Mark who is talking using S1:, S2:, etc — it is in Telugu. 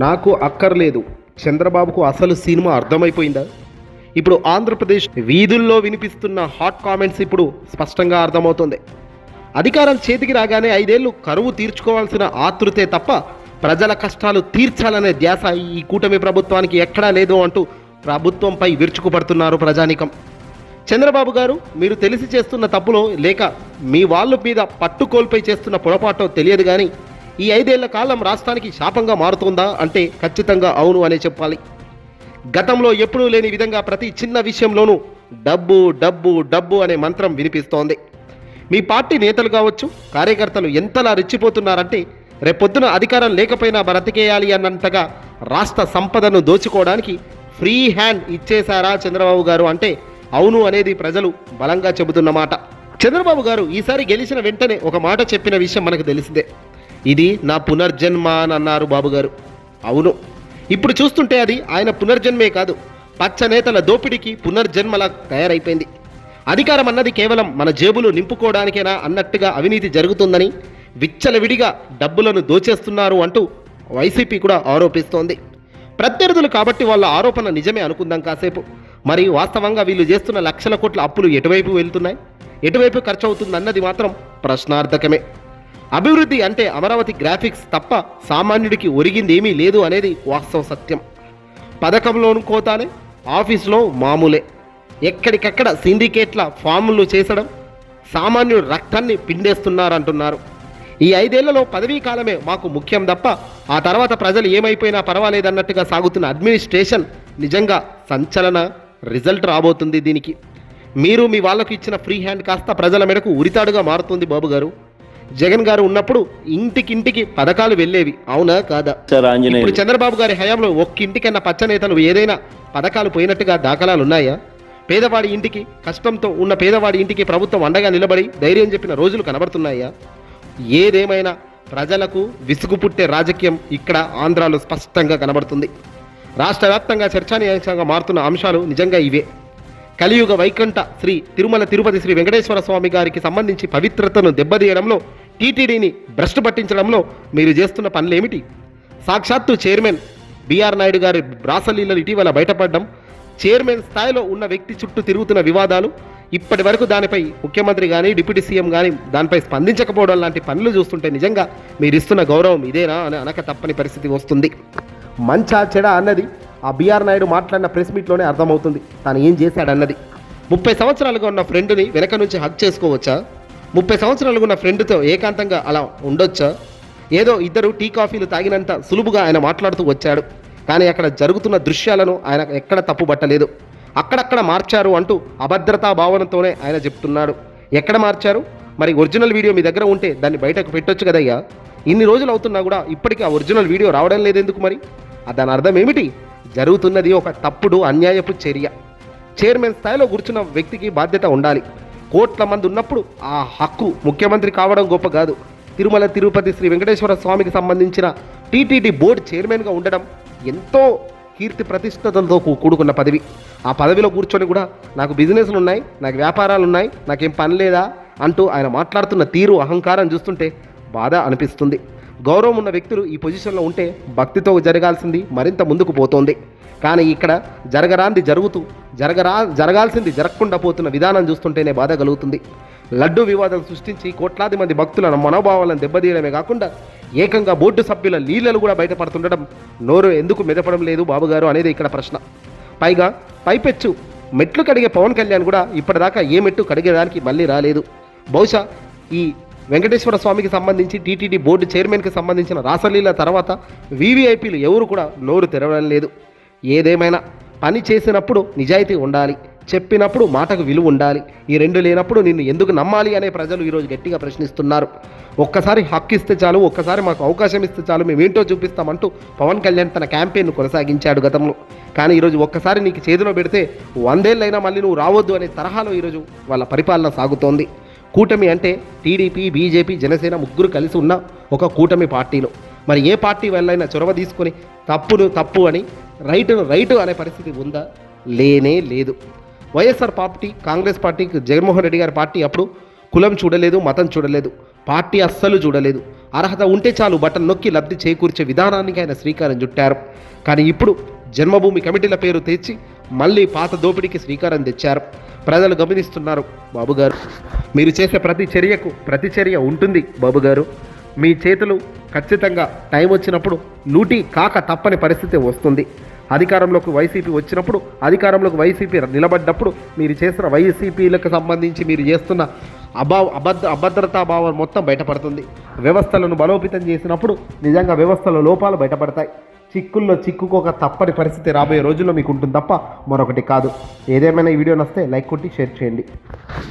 S1: నాకు అక్కర్లేదు. చంద్రబాబుకు అసలు సినిమా అర్థమైపోయిందా? ఇప్పుడు ఆంధ్రప్రదేశ్ వీధుల్లో వినిపిస్తున్న హాట్ కామెంట్స్ ఇప్పుడు స్పష్టంగా అర్థమవుతుంది. అధికారం చేతికి రాగానే 5 ఏళ్లు కరువు తీర్చుకోవాల్సిన ఆతృతే తప్ప ప్రజల కష్టాలు తీర్చాలనే ధ్యాస ఈ కూటమి ప్రభుత్వానికి ఎక్కడా లేదు అంటూ ప్రభుత్వంపై విరుచుకుపడుతున్నారు ప్రజానీకం. చంద్రబాబు గారు, మీరు తెలిసి చేస్తున్న తప్పులో లేక మీ వాళ్ళ మీద పట్టుకోల్పై చేస్తున్న పొరపాటో తెలియదు కానీ ఈ 5 ఏళ్ల కాలం రాష్ట్రానికి శాపంగా మారుతుందా అంటే ఖచ్చితంగా అవును అనే చెప్పాలి. గతంలో ఎప్పుడూ లేని విధంగా ప్రతి చిన్న విషయంలోనూ డబ్బు డబ్బు డబ్బు అనే మంత్రం వినిపిస్తోంది. మీ పార్టీ నేతలు కావచ్చు, కార్యకర్తలు ఎంతలా రెచ్చిపోతున్నారంటే రేపొద్దున అధికారం లేకపోయినా బ్రతికేయాలి అన్నంతగా రాష్ట్ర సంపదను దోచుకోవడానికి ఫ్రీ హ్యాండ్ ఇచ్చేశారా చంద్రబాబు గారు అంటే అవును అనేది ప్రజలు బలంగా చెబుతున్నమాట. చంద్రబాబు గారు ఈసారి గెలిచిన వెంటనే ఒక మాట చెప్పిన విషయం మనకు తెలిసిందే. ఇది నా పునర్జన్మ అని అన్నారు బాబు గారు. అవును, ఇప్పుడు చూస్తుంటే అది ఆయన పునర్జన్మే కాదు, పచ్చ నేతల దోపిడీకి పునర్జన్మలా తయారైపోయింది. అధికారం అన్నది కేవలం మన జేబులు నింపుకోవడానికేనా అన్నట్టుగా అవినీతి జరుగుతుందని, విచ్చలవిడిగా డబ్బులను దోచేస్తున్నారు అంటూ వైసీపీ కూడా ఆరోపిస్తోంది. ప్రత్యర్థులు కాబట్టి వాళ్ళ ఆరోపణ నిజమే అనుకుందాం కాసేపు. మరి వాస్తవంగా వీళ్ళు చేస్తున్న లక్షల కోట్ల అప్పులు ఎటువైపు వెళ్తున్నాయి, ఎటువైపు ఖర్చు అవుతుంది అన్నది మాత్రం ప్రశ్నార్థకమే. అభివృద్ధి అంటే అమరావతి గ్రాఫిక్స్ తప్ప సామాన్యుడికి ఒరిగింది ఏమీ లేదు అనేది వాస్తవ సత్యం. పథకంలోను కోతానే, ఆఫీసులో మామూలే. ఎక్కడికక్కడ సిండికేట్ల ఫామ్లు చేసడం, సామాన్యుడు రక్తాన్ని పిండేస్తున్నారంటున్నారు. ఈ 5 ఏళ్లలో పదవీ కాలమే మాకు ముఖ్యం తప్ప ఆ తర్వాత ప్రజలు ఏమైపోయినా పర్వాలేదన్నట్టుగా సాగుతున్న అడ్మినిస్ట్రేషన్ నిజంగా సంచలన రిజల్ట్ రాబోతుంది. దీనికి మీరు మీ వాళ్ళకు ఇచ్చిన ఫ్రీ హ్యాండ్ కాస్త ప్రజల మేరకు ఉరితాడుగా మారుతుంది బాబు గారు. జగన్ గారు ఉన్నప్పుడు ఇంటికింటికి పథకాలు వెళ్ళేవి, అవునా కాదా? ఇప్పుడు చంద్రబాబు గారి హయాంలో ఒక్కింటికన్నా పచ్చ నేతలు ఏదైనా పథకాలు పోయినట్టుగా దాఖలాలు ఉన్నాయా? పేదవాడి ఇంటికి, కష్టంతో ఉన్న పేదవాడి ఇంటికి ప్రభుత్వం అండగా నిలబడి ధైర్యం చెప్పిన రోజులు కనబడుతున్నాయా? ఏదేమైనా ప్రజలకు విసుగు పుట్టే రాజకీయం ఇక్కడ ఆంధ్రాలో స్పష్టంగా కనబడుతుంది. రాష్ట్ర వ్యాప్తంగా చర్చానీయాంశంగా మారుతున్న అంశాలు నిజంగా ఇవే. కలియుగ వైకుంఠ శ్రీ తిరుమల తిరుపతి శ్రీ వెంకటేశ్వర స్వామి గారికి సంబంధించి పవిత్రతను దెబ్బతీయడంలో, టీటీడీని భ్రష్టు పట్టించడంలో మీరు చేస్తున్న పనులేమిటి? సాక్షాత్తు చైర్మన్ బిఆర్ నాయుడు గారి బ్రాసలీలను ఇటీవల బయటపడడం, చైర్మన్ స్థాయిలో ఉన్న వ్యక్తి చుట్టూ తిరుగుతున్న వివాదాలు, ఇప్పటి వరకు దానిపై ముఖ్యమంత్రి కానీ డిప్యూటీ సీఎం కానీ దానిపై స్పందించకపోవడం లాంటి పనులు చూస్తుంటే నిజంగా మీరు ఇస్తున్న గౌరవం ఇదేనా అని అనక తప్పని పరిస్థితి వస్తుంది. మంచా చెడ అన్నది ఆ బిఆర్ నాయుడు మాట్లాడిన ప్రెస్ మీట్లోనే అర్థమవుతుంది తాను ఏం చేశాడన్నది. 30 సంవత్సరాలుగా ఉన్న ఫ్రెండ్ని వెనక నుంచి హక్ చేసుకోవచ్చా? 30 సంవత్సరాలుగా ఉన్న ఫ్రెండ్తో ఏకాంతంగా అలా ఉండొచ్చా? ఏదో ఇద్దరు టీ కాఫీలు తాగినంత సులువుగా ఆయన మాట్లాడుతూ వచ్చాడు. కానీ అక్కడ జరుగుతున్న దృశ్యాలను ఆయన ఎక్కడ తప్పుబట్టలేదు. అక్కడక్కడ మార్చారు అంటూ అభద్రతా భావనతోనే ఆయన చెప్తున్నాడు. ఎక్కడ మార్చారు? మరి ఒరిజినల్ వీడియో మీ దగ్గర ఉంటే దాన్ని బయటకు పెట్టొచ్చు కదయ్యా. ఇన్ని రోజులు అవుతున్నా కూడా ఇప్పటికీ ఆ ఒరిజినల్ వీడియో రావడం లేదు ఎందుకు? మరి దాని అర్థం ఏమిటి? జరుగుతున్నది ఒక తప్పుడు అన్యాయపు చర్య. చైర్మన్ స్థాయిలో కూర్చున్న వ్యక్తికి బాధ్యత ఉండాలి. కోట్ల మంది ఉన్నప్పుడు ఆ హక్కు ముఖ్యమంత్రి కావడం గొప్ప కాదు. తిరుమల తిరుపతి శ్రీ వెంకటేశ్వర స్వామికి సంబంధించిన టీటీడీ బోర్డు చైర్మన్గా ఉండడం ఎంతో కీర్తి ప్రతిష్టతలతో కూడుకున్న పదవి. ఆ పదవిలో కూర్చొని కూడా నాకు బిజినెస్లు ఉన్నాయి, నాకు వ్యాపారాలు ఉన్నాయి, నాకేం పని లేదా అంటూ ఆయన మాట్లాడుతున్న తీరు, అహంకారం చూస్తుంటే బాధ అనిపిస్తుంది. గౌరవం ఉన్న వ్యక్తులు ఈ పొజిషన్లో ఉంటే భక్తితో జరగాల్సింది మరింత ముందుకు పోతోంది. కానీ ఇక్కడ జరగరాంది జరుగుతూ జరగాల్సింది జరగకుండా పోతున్న విధానం చూస్తుంటేనే బాధ కలుగుతుంది. లడ్డు వివాదం సృష్టించి కోట్లాది మంది భక్తుల మనోభావాలను దెబ్బతీయడమే కాకుండా ఏకంగా బోర్డు సభ్యుల లీలలు కూడా బయటపడుతుండడం నోరు ఎందుకు మెదపడం లేదు బాబుగారు అనేది ఇక్కడ ప్రశ్న. పైగా పైపెచ్చు మెట్లు కడిగే పవన్ కళ్యాణ్ కూడా ఇప్పటిదాకా ఏ మెట్టు కడిగేదానికి మళ్ళీ రాలేదు. బహుశా ఈ వెంకటేశ్వర స్వామికి సంబంధించి టీటీడీ బోర్డు చైర్మన్కి సంబంధించిన రాసలీల తర్వాత వీవీఐపీలు ఎవరు కూడా నోరు తెరవడం లేదు. ఏదేమైనా పని చేసినప్పుడు నిజాయితీ ఉండాలి, చెప్పినప్పుడు మాటకు విలువ ఉండాలి. ఈ రెండు లేనప్పుడు నిన్ను ఎందుకు నమ్మాలి అనే ప్రజలు ఈరోజు గట్టిగా ప్రశ్నిస్తున్నారు. ఒక్కసారి హక్కు ఇస్తే చాలు, ఒక్కసారి మాకు అవకాశం ఇస్తే చాలు, మేమేంటో చూపిస్తామంటూ పవన్ కళ్యాణ్ తన క్యాంపెయిన్ను కొనసాగించాడు గతంలో. కానీ ఈరోజు ఒక్కసారి నీకు చేతిలో పెడితే 100 ఏళ్ళైనా మళ్ళీ నువ్వు రావద్దు అనే తరహాలో ఈరోజు వాళ్ళ పరిపాలన సాగుతోంది. కూటమి అంటే టీడీపీ, బీజేపీ, జనసేన ముగ్గురు కలిసి ఉన్న ఒక కూటమి పార్టీలో మరి ఏ పార్టీ వాళ్ళైనా చొరవ తీసుకొని తప్పును తప్పు అని, రైటును రైటు అనే పరిస్థితి ఉందా? లేనే లేదు. వైఎస్ఆర్ పార్టీ, కాంగ్రెస్ పార్టీకి, జగన్మోహన్ రెడ్డి గారి పార్టీ అప్పుడు కులం చూడలేదు, మతం చూడలేదు. పార్టీ అస్సలు చూడలేదు. అర్హత ఉంటే చాలు బటన్ నొక్కి లబ్ధి చేకూర్చే విధానానికి ఆయన శ్రీకారం చుట్టారు. కానీ ఇప్పుడు జన్మభూమి కమిటీల పేరు తెచ్చి మళ్ళీ పాత దోపిడీకి శ్రీకారం తెచ్చారు. ప్రజలు గమనిస్తున్నారు. బాబుగారు, మీరు చేసే ప్రతి చర్యకు ప్రతిచర్య ఉంటుంది. బాబుగారు, మీ చేతులు ఖచ్చితంగా టైం వచ్చినప్పుడు లూటీ కాక తప్పని పరిస్థితి వస్తుంది. అధికారంలోకి వైసీపీ వచ్చినప్పుడు, వైసీపీ నిలబడ్డప్పుడు మీరు చేస్తున్న వైసీపీలకు సంబంధించి మీరు చేస్తున్న అభద్రతా భావం మొత్తం బయటపడుతుంది. వ్యవస్థలను బలోపేతం చేసినప్పుడు నిజంగా వ్యవస్థల లోపాలు బయటపడతాయి. చిక్కుల్లో చిక్కుకోక తప్పని పరిస్థితి రాబోయే రోజుల్లో మీకు ఉంటుంది తప్ప మరొకటి కాదు. ఏదేమైనా ఈ వీడియో నచ్చితే లైక్ కొట్టి షేర్ చేయండి.